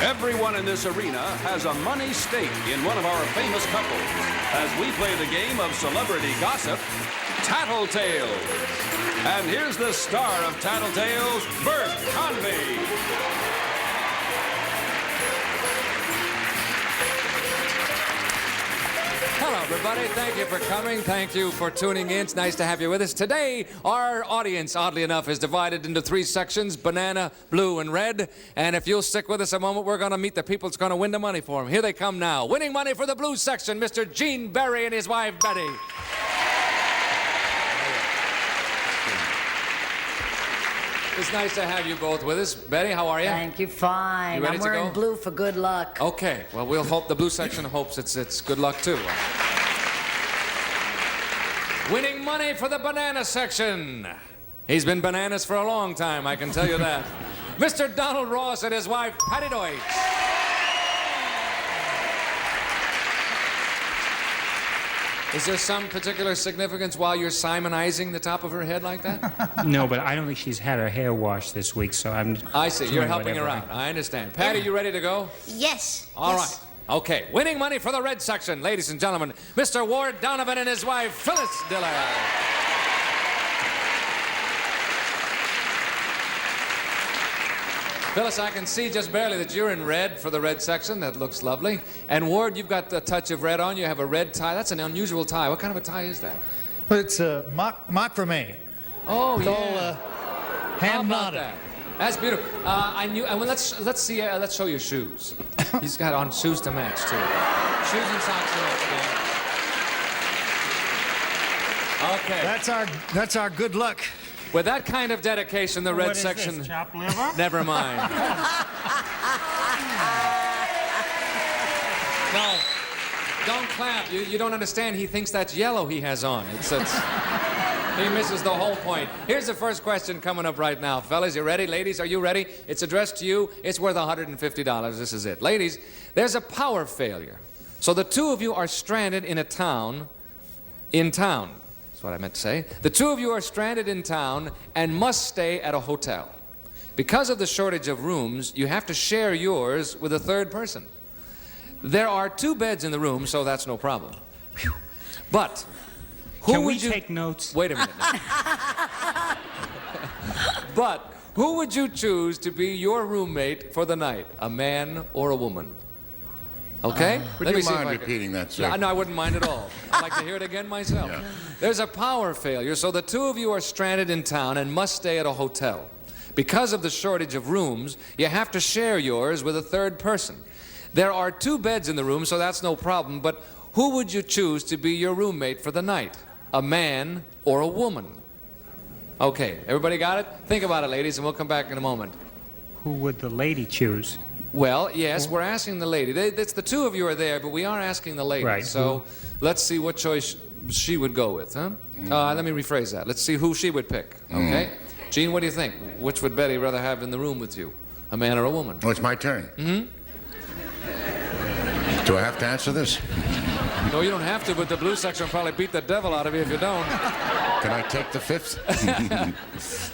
Everyone in this arena has a money stake in one of our famous couples as we play the game of celebrity gossip, Tattletales. And here's the star of Tattletales, Bert Convey. Hello, everybody. Thank you for coming. Thank you for tuning in. It's nice to have you with us. Today, our audience, oddly enough, is divided into 3 sections, banana, blue, and red. And if you'll stick with us a moment, we're going to meet the people that's going to win the money for them. Here they come now. Winning money for the blue section, Mr. Gene Barry and his wife, Betty. It's nice to have you both with us. Betty, how are you? Thank you, fine. You ready I'm to wearing go? blue for good luck. Okay, well, we'll hope the blue section hopes it's good luck, too. Winning money for the banana section. He's been bananas for a long time, I can tell you that. Mr. Donald Ross and his wife, Patty Deutch. Is there some particular significance while you're Simonizing the top of her head like that? No, but I don't think she's had her hair washed this week, so I'm... I see. You're helping her whatever. out. I understand. Patty, you ready to go? Yes. All yes. right. Okay. Winning money for the red section, ladies and gentlemen, Mr. Ward Donovan and his wife, Phyllis Diller. Phyllis, I can see just barely that you're in red for the red section. That looks lovely. And Ward, you've got a touch of red on. You have a red tie. That's an unusual tie. What kind of a tie is that? Well, it's macrame. Oh, It's yeah. all How hand about knotted. that? That's beautiful. I knew. Well, let's see. Let's show your shoes. He's got on shoes to match too. Shoes and socks to match. Yeah. Okay. That's our good luck. With that kind of dedication, the red What is section. this, chopped liver? Never mind. No, don't clap. You don't understand. He thinks that's yellow he has on. He misses the whole point. Here's the first question coming up right now. Fellas, you ready? Ladies, are you ready? It's addressed to you. It's worth $150. This is it. Ladies, there's a power failure. So the two of you are stranded in a town. That's what I meant to say. The two of you are stranded in town and must stay at a hotel. Because of the shortage of rooms, you have to share yours with a third person. There are 2 beds in the room, so that's no problem. But who Can we would you take notes? Wait a minute. Now. But who would you choose to be your roommate for the night? A man or a woman? Okay? Would you mind repeating that, sir? No, I wouldn't mind at all. I'd like to hear it again myself. Yeah. There's a power failure, so the two of you are stranded in town and must stay at a hotel. Because of the shortage of rooms, you have to share yours with a third person. There are 2 beds in the room, so that's no problem, but who would you choose to be your roommate for the night? A man or a woman? Okay, everybody got it? Think about it, ladies, and we'll come back in a moment. Who would the lady choose? Well, yes, we're asking the lady. It's the 2 of you are there, but we are asking the lady. Right. So let's see what choice she would go with, huh? Let me rephrase that. Let's see who she would pick, okay? Gene, what do you think? Which would Betty rather have in the room with you? A man or a woman? Oh, it's my turn. Mm-hmm. Do I have to answer this? No, you don't have to, but the blue section will probably beat the devil out of you if you don't. Can I take the 5th?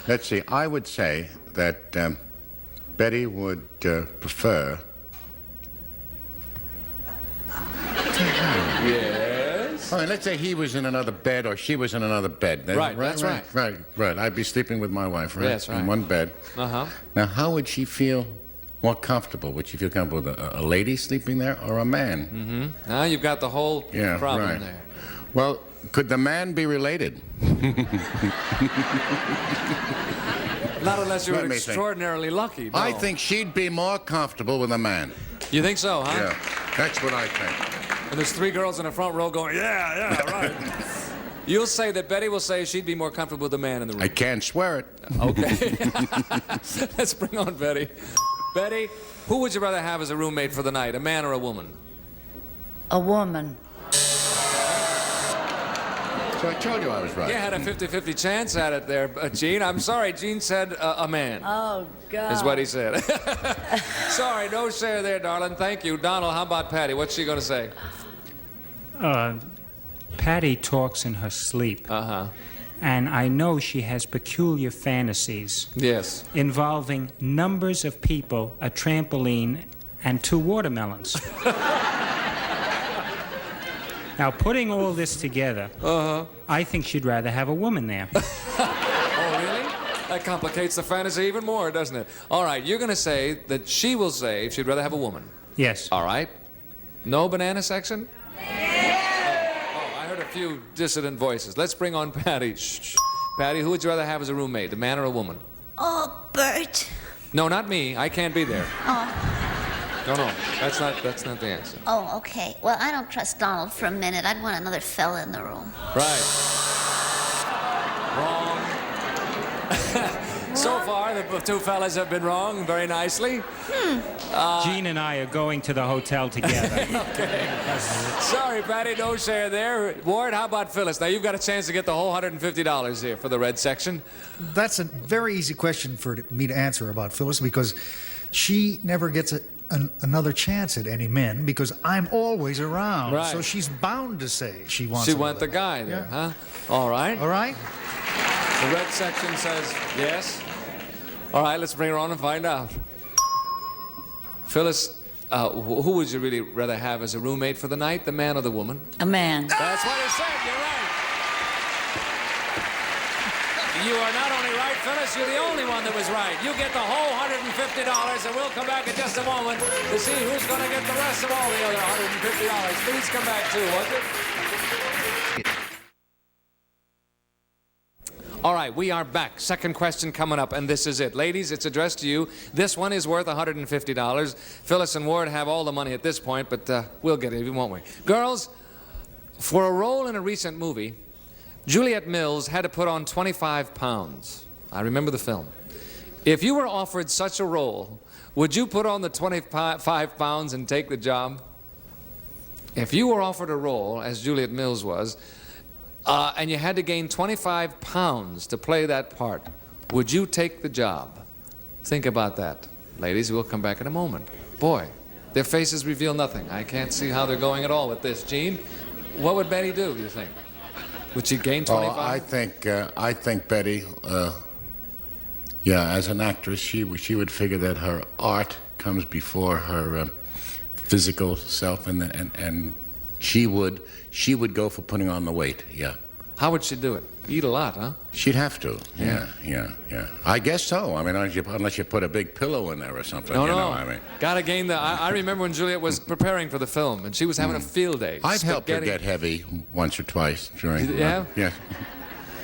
Let's see. I would say that Betty would prefer... Yes? All right, let's say he was in another bed or she was in another bed. Right, that's right. Right. I'd be sleeping with my wife, right? Yes, right. In one bed. Uh-huh. Now, how would she feel more comfortable? Would she feel comfortable with a lady sleeping there or a man? Mm-hmm. Now you've got the whole problem right. there. Well, could the man be related? Not unless you're Let me extraordinarily lucky. No. I think she'd be more comfortable with a man. You think so, huh? Yeah, that's what I think. And there's 3 girls in the front row going, yeah, right. You'll say that Betty will say she'd be more comfortable with a man in the room. I can't swear it. Okay. Let's bring on Betty. Betty, who would you rather have as a roommate for the night, a man or a woman? A woman. So I told you I was right. You had a 50-50 chance at it there, Gene. I'm sorry, Gene said a man. Oh, God. Is what he said. Sorry, no share there, darling. Thank you. Donald, how about Patty? What's she going to say? Patty talks in her sleep. Uh-huh. And I know she has peculiar fantasies Yes. involving numbers of people, a trampoline, and 2 watermelons. Now, putting all this together, I think she'd rather have a woman there. Oh, really? That complicates the fantasy even more, doesn't it? All right, you're going to say that she will say she'd rather have a woman. Yes. All right. No banana section? Oh, I heard a few dissident voices. Let's bring on Patty. Shh. Patty, who would you rather have as a roommate, a man or a woman? Oh, Bert. No, not me. I can't be there. Oh. No, that's not the answer. Oh, okay. Well, I don't trust Donald for a minute. I'd want another fella in the room. Right. Wrong. So far, the 2 fellas have been wrong very nicely. Gene and I are going to the hotel together. Okay. Sorry, Patty, no share there. Ward, how about Phyllis? Now, you've got a chance to get the whole $150 here for the red section. That's a very easy question for me to answer about Phyllis because she never gets another chance at any men because I'm always around. Right. So she's bound to say she wants She another went the guy guy. there, Yeah. huh? All right. All right? The red section says yes. All right, let's bring her on and find out. Phyllis, who would you really rather have as a roommate for the night, the man or the woman? A man. That's what he said. You're right. You are not only right, Phyllis, you're the only one that was right. You get the whole $150, and we'll come back in just a moment to see who's going to get the rest of all the other $150. Please come back too, won't you? All right, we are back. Second question coming up, and this is it. Ladies, it's addressed to you. This one is worth $150. Phyllis and Ward have all the money at this point, but we'll get it, won't we? Girls, for a role in a recent movie, Juliet Mills had to put on 25 pounds. I remember the film. If you were offered such a role, would you put on the 25 pounds and take the job? If you were offered a role, as Juliet Mills was, and you had to gain 25 pounds to play that part, would you take the job? Think about that. Ladies, we'll come back in a moment. Boy, their faces reveal nothing. I can't see how they're going at all with this. Gene, what would Betty do you think? Would she gain 25? Oh, I think Betty, as an actress, she would figure that her art comes before her physical self, and she would go for putting on the weight. Yeah. How would she do it? Eat a lot, huh? She'd have to. Yeah. I guess so. I mean, unless you put a big pillow in there or something. No, you no. know, I mean. Gotta gain the. I remember when Juliet was preparing for the film, and she was having a field day. I've helped her Spaghetti. get heavy once or twice during. Yeah? Yeah.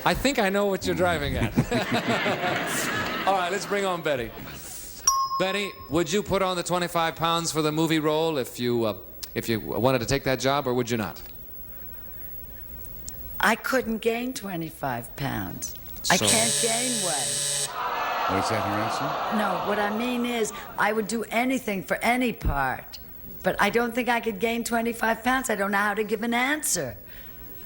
I think I know what you're driving at. All right, let's bring on Betty. Betty, would you put on the 25 pounds for the movie role if you wanted to take that job, or would you not? I couldn't gain 25 pounds. I So- can't gain weight. Was that her answer? No, what I mean is I would do anything for any part. But I don't think I could gain 25 pounds. I don't know how to give an answer.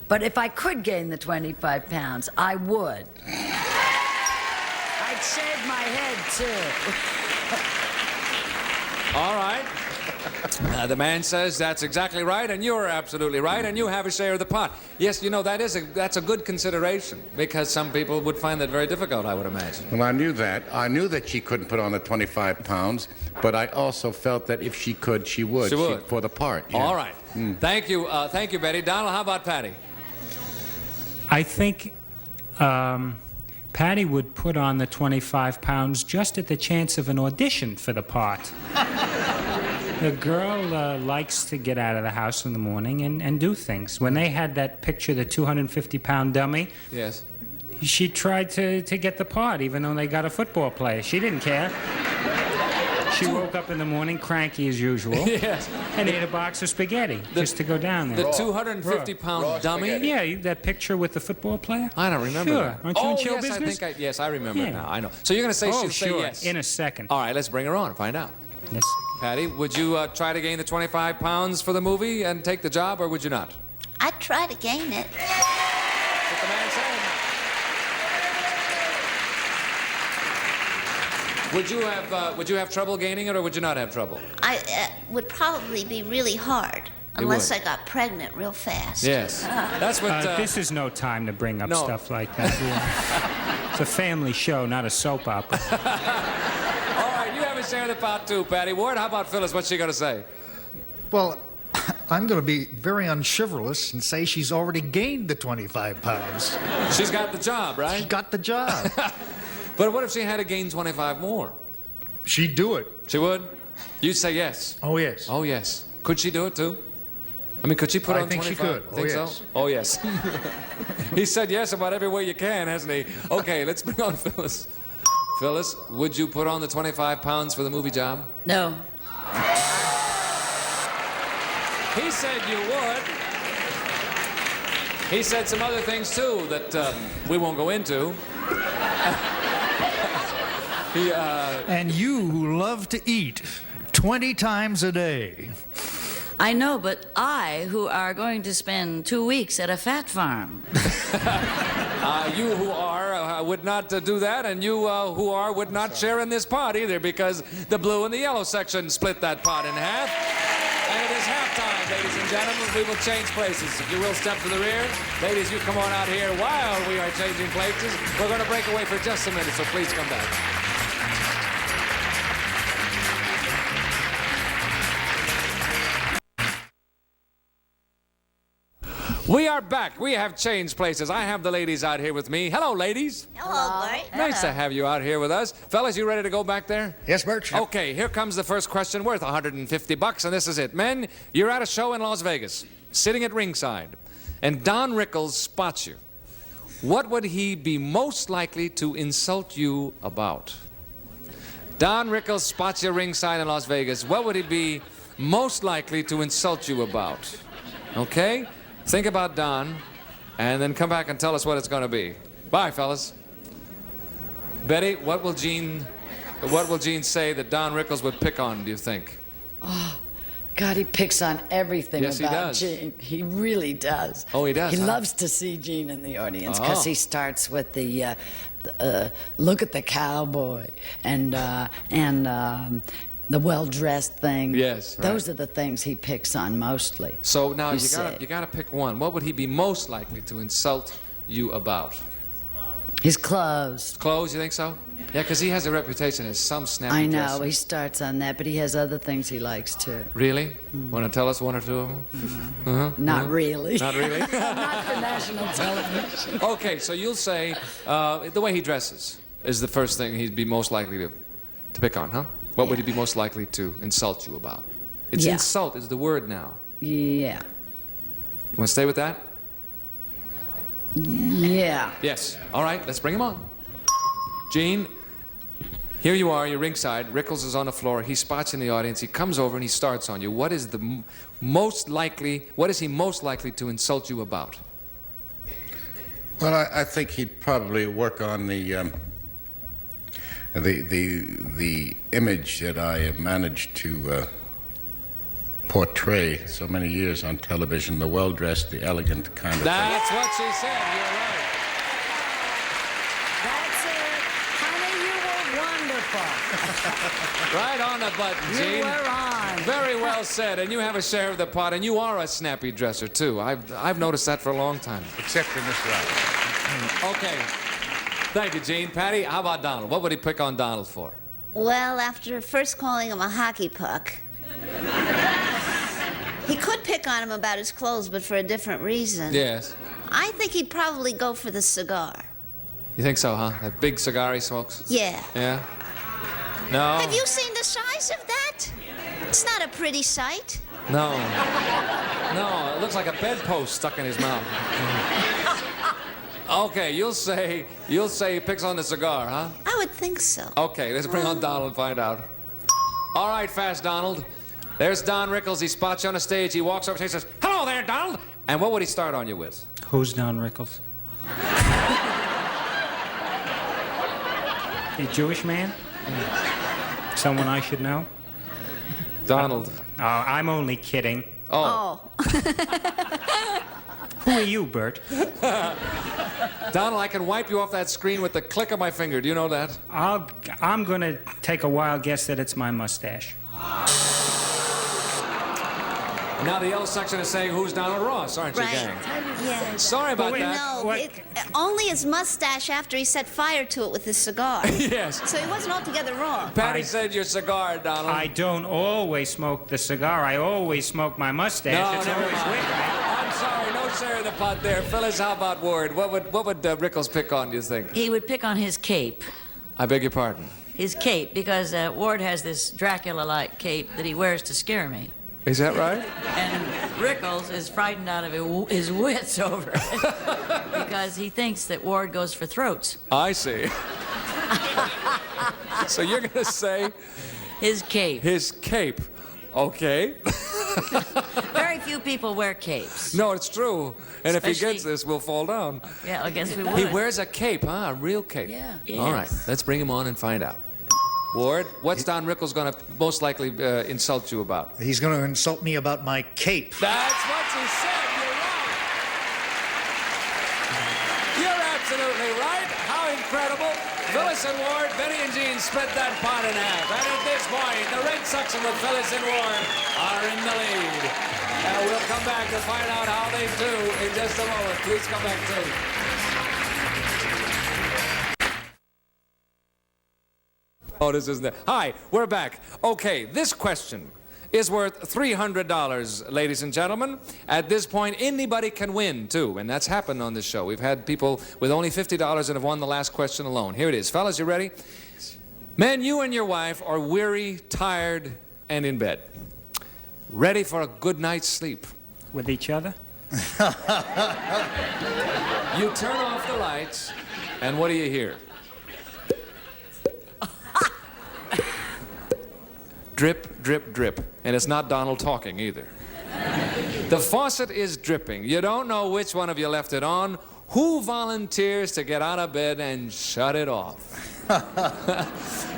But if I could gain the 25 pounds, I would. I'd shave my head, too. All right. The man says that's exactly right, and you're absolutely right, and you have a share of the pot. Yes, you know, that's a good consideration, because some people would find that very difficult, I would imagine. Well, I knew that. I knew that she couldn't put on the 25 pounds, but I also felt that if she could, she would. She would. For the part. Yeah. All right. Thank you, Betty. Donald, how about Patty? I think Patty would put on the 25 pounds just at the chance of an audition for the part. The girl likes to get out of the house in the morning and do things. When they had that picture, the 250-pound dummy, Yes. she tried to get the part, even though they got a football player. She didn't care. She woke up in the morning, cranky as usual, Yes. and ate a box of spaghetti just to go down there. The 250-pound dummy? Yeah, that picture with the football player? I don't remember Sure. that. Aren't you in show yes, business? Yes, I remember it Yeah. now. I know. So you're going to say she'll sure. say yes. In a second. All right, let's bring her on and find out. Yes. Patty, would you try to gain the 25 pounds for the movie and take the job, or would you not? I'd try to gain it. What the man said. Would you have trouble gaining it, or would you not have trouble? I would probably be really hard unless would. I got pregnant real fast. Yes. That's what. This is no time to bring up no. stuff like that. It's a family show, not a soap opera. All right, you have a share of the pot, too, Patty. Ward, how about Phyllis? What's she going to say? Well, I'm going to be very unchivalrous and say she's already gained the 25 pounds. She's got the job, right? She got the job. But what if she had to gain 25 more? She'd do it. She would? You'd say yes. Oh, yes. Oh, yes. Could she do it, too? I mean, could she put on 25? I think she could. Think so? Oh, yes. He said yes about every way you can, hasn't he? Okay, let's bring on Phyllis. Phyllis, would you put on the 25 pounds for the movie job? No. He said you would. He said some other things, too, that we won't go into. And you who love to eat 20 times a day. I know, but I, who are going to spend 2 weeks at a fat farm. You who are would not do that, and you who are would not share in this pot either, because the blue and the yellow section split that pot in half. And it is halftime, ladies and gentlemen. We will change places. If you will step to the rear. Ladies, you come on out here while we are changing places. We're going to break away for just a minute, so please come back. We are back. We have changed places. I have the ladies out here with me. Hello, ladies. Hello, Bert. Nice to have you out here with us. Fellas, you ready to go back there? Yes, Birch. Okay, here comes the first question worth $150, and this is it. Men, you're at a show in Las Vegas, sitting at ringside, and Don Rickles spots you. What would he be most likely to insult you about? Don Rickles spots you ringside in Las Vegas. What would he be most likely to insult you about? Okay? Think about Don, and then come back and tell us what it's going to be. Bye, fellas. Betty, what will Gene say that Don Rickles would pick on, do you think? Oh, God, he picks on everything Yes, he about does. Gene. He really does. Oh, he does, He huh? loves to see Gene in the audience because Oh. he starts with the look at the cowboy and the well-dressed thing. Yes, right. Those are the things he picks on mostly. So now you say. gotta pick one. What would he be most likely to insult you about? His clothes. Clothes, you think so? Yeah, because he has a reputation as some snappy I know, dresser. he starts on that, but he has other things he likes too. Really? Want to tell us one or two of them? Not really. Not really? Not for national television. Okay, so you'll say the way he dresses is the first thing he'd be most likely to pick on, huh? What would he be most likely to insult you about? It's Yeah. insult is the word now. Yeah. You want to stay with that? Yeah. Yes. All right, let's bring him on. Gene, here you are, you're ringside. Rickles is on the floor. He spots you in the audience. He comes over and he starts on you. What is he most likely to insult you about? Well, I think he'd probably work on the image that I have managed to portray so many years on television, the well-dressed, the elegant kind of thing. That's what she said. You're right. That's it. Honey, you were wonderful. Right on the button, Gene. You were on. Very well said. And you have a share of the pot, and you are a snappy dresser, too. I've noticed that for a long time. Except in this round. Okay. Thank you, Gene. Patty, how about Donald? What would he pick on Donald for? Well, after first calling him a hockey puck, he could pick on him about his clothes, but for a different reason. Yes. I think he'd probably go for the cigar. You think so, huh? That big cigar he smokes? Yeah. Yeah? No. Have you seen the size of that? It's not a pretty sight. No. No, it looks like a bedpost stuck in his mouth. Okay, you'll say he picks on the cigar, huh? I would think so. Okay, let's bring on Donald and find out. All right, fast Donald. There's Don Rickles. He spots you on the stage. He walks over and he says, "Hello there, Donald." And what would he start on you with? Who's Don Rickles? A Jewish man? Someone I should know? Donald. Oh, I'm only kidding. Oh. Who are you, Bert? Donald, I can wipe you off that screen with the click of my finger. Do you know that? I'm going to take a wild guess that it's my mustache. Now the yellow section is saying, who's Donald Ross, aren't you, Right. gang? Yeah. Sorry about wait, that. No, What? only his mustache after he set fire to it with his cigar. Yes. So he wasn't altogether wrong. Patty said your cigar, Donald. I don't always smoke the cigar. I always smoke my mustache. No, It's never always mind. with me. I'm sorry, no share in the pot there. Phyllis, how about Ward? What would Rickles pick on, do you think? He would pick on his cape. I beg your pardon. His cape, because Ward has this Dracula-like cape that he wears to scare me. Is that right? And Rickles is frightened out of his wits over it because he thinks that Ward goes for throats. I see. So you're going to say His cape. his cape. Okay. Very few people wear capes. No, it's true. And if he Especially- gets this, we'll fall down. Yeah, I guess we would. He wears a cape, huh? A real cape. Yeah. All right, Yes. let's bring him on and find out. Ward, what's Don Rickles going to most likely insult you about? He's going to insult me about my cape. That's what she said. You're right. You're absolutely right. How incredible. Phyllis and Ward, Benny and Jean split that pot in half. And at this point, the red section with Phyllis and Ward are in the lead. And we'll come back to find out how they do in just a moment. Please come back too. Oh, this isn't it. Hi, we're back. Okay, this question is worth $300, ladies and gentlemen. At this point, anybody can win, too, and that's happened on this show. We've had people with only $50 and have won the last question alone. Here it is. Fellas, you ready? Men, you and your wife are weary, tired, and in bed. Ready for a good night's sleep. With each other? You turn off the lights, and what do you hear? Drip, drip, drip. And it's not Donald talking either. The faucet is dripping. You don't know which one of you left it on. Who volunteers to get out of bed and shut it off?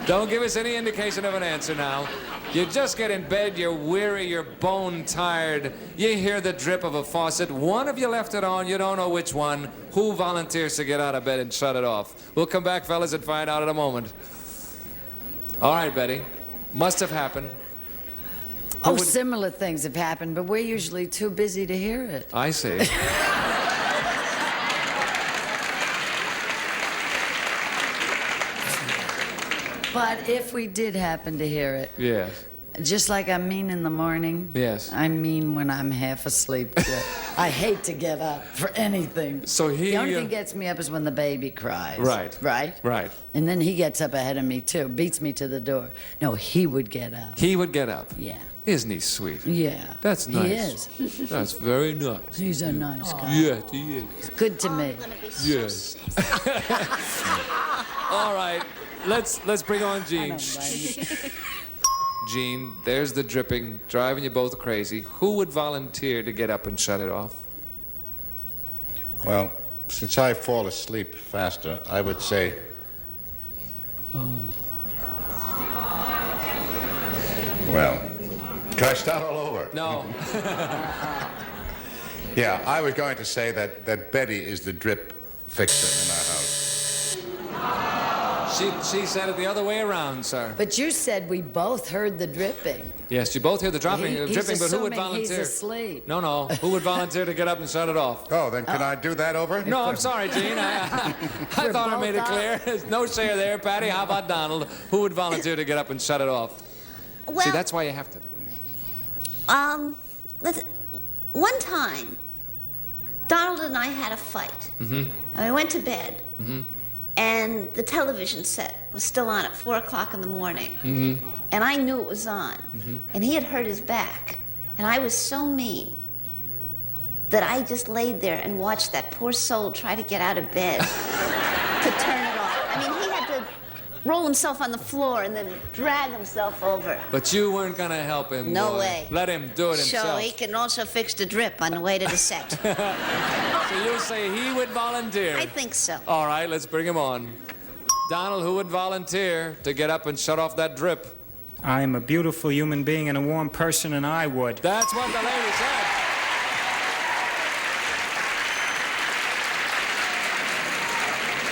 Don't give us any indication of an answer now. You just get in bed, you're weary, you're bone tired. You hear the drip of a faucet. One of you left it on, you don't know which one. Who volunteers to get out of bed and shut it off? We'll come back, fellas, and find out in a moment. All right, Betty. Must have happened. Oh, similar things have happened, but we're usually too busy to hear it. I see. But if we did happen to hear it, Yes. just like I'm mean in the morning, Yes. I'm mean when I'm half asleep. I hate to get up for anything. So he, The only thing gets me up is when the baby cries. Right. Right? Right. And then he gets up ahead of me, too, beats me to the door. No, he would get up. He would get up. Yeah. Isn't he sweet? Yeah. That's nice. He is. That's very nice. He's a nice guy. Yes, he is. He's good to me. I'm gonna be so Yes. sick. All right. Let's bring on I Jean. don't blame you. Jean, there's the dripping, driving you both crazy. Who would volunteer to get up and shut it off? Well, since I fall asleep faster, I would say. Well, can I start all over? No. Yeah, I was going to say that Betty is the drip fixer in our house. She said it the other way around, sir. But you said we both heard the dripping. Yes, you both hear the dripping, He's dripping, but who would assuming he's volunteer? asleep. No. Who would volunteer to get up and shut it off? Oh, then can I do that over? No, I'm sorry, Gene. I thought I made it clear. There's no share there, Patty. How about Donald? Who would volunteer to get up and shut it off? Well, See, that's why you have to. one time, Donald and I had a fight. And we went to bed. And the television set was still on at 4 o'clock in the morning. And I knew it was on. And he had hurt his back. And I was so mean that I just laid there and watched that poor soul try to get out of bed to turn it off. I mean, he had to roll himself on the floor and then drag himself over. But you weren't going to help him. No boy. way. Let him do it himself. So he can also fix the drip on the way to the set. So you say he would volunteer? I think so. All right, let's bring him on. Donald, who would volunteer to get up and shut off that drip? I am a beautiful human being and a warm person, and I would. That's what the lady said.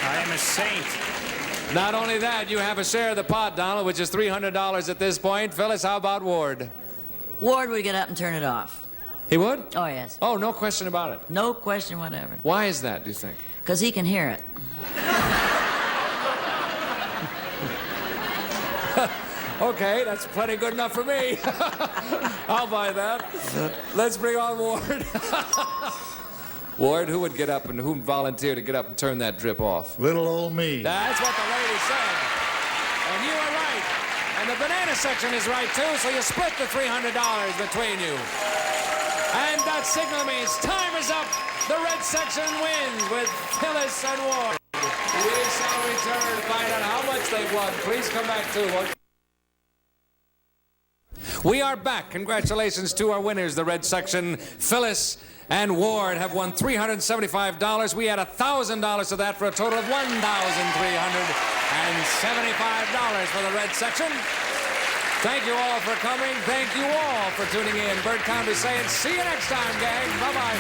I am a saint. Not only that, you have a share of the pot, Donald, which is $300 at this point. Phyllis, how about Ward? Ward would get up and turn it off. He would? Oh, yes. Oh, no question about it. No question whatever. Why is that, do you think? Because he can hear it. Okay, that's plenty good enough for me. I'll buy that. Let's bring on Ward. Ward, who would get up and who would volunteer to get up and turn that drip off? Little old me. That's what the lady said. And you are right. And the banana section is right, too, so you split the $300 between you. And that signal means time is up. The red section wins with Phyllis and Ward. We shall return to find out how much they've won. Please come back, too. We are back. Congratulations to our winners. The red section, Phyllis and Ward, have won $375. We had $1,000 of that for a total of $1,375 for the red section. Thank you all for coming. Thank you all for tuning in. Bert Convy saying, see you next time, gang. Bye-bye.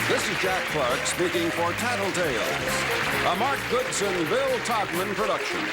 This is Jack Clark speaking for Tattletales, a Mark Goodson, Bill Todman production.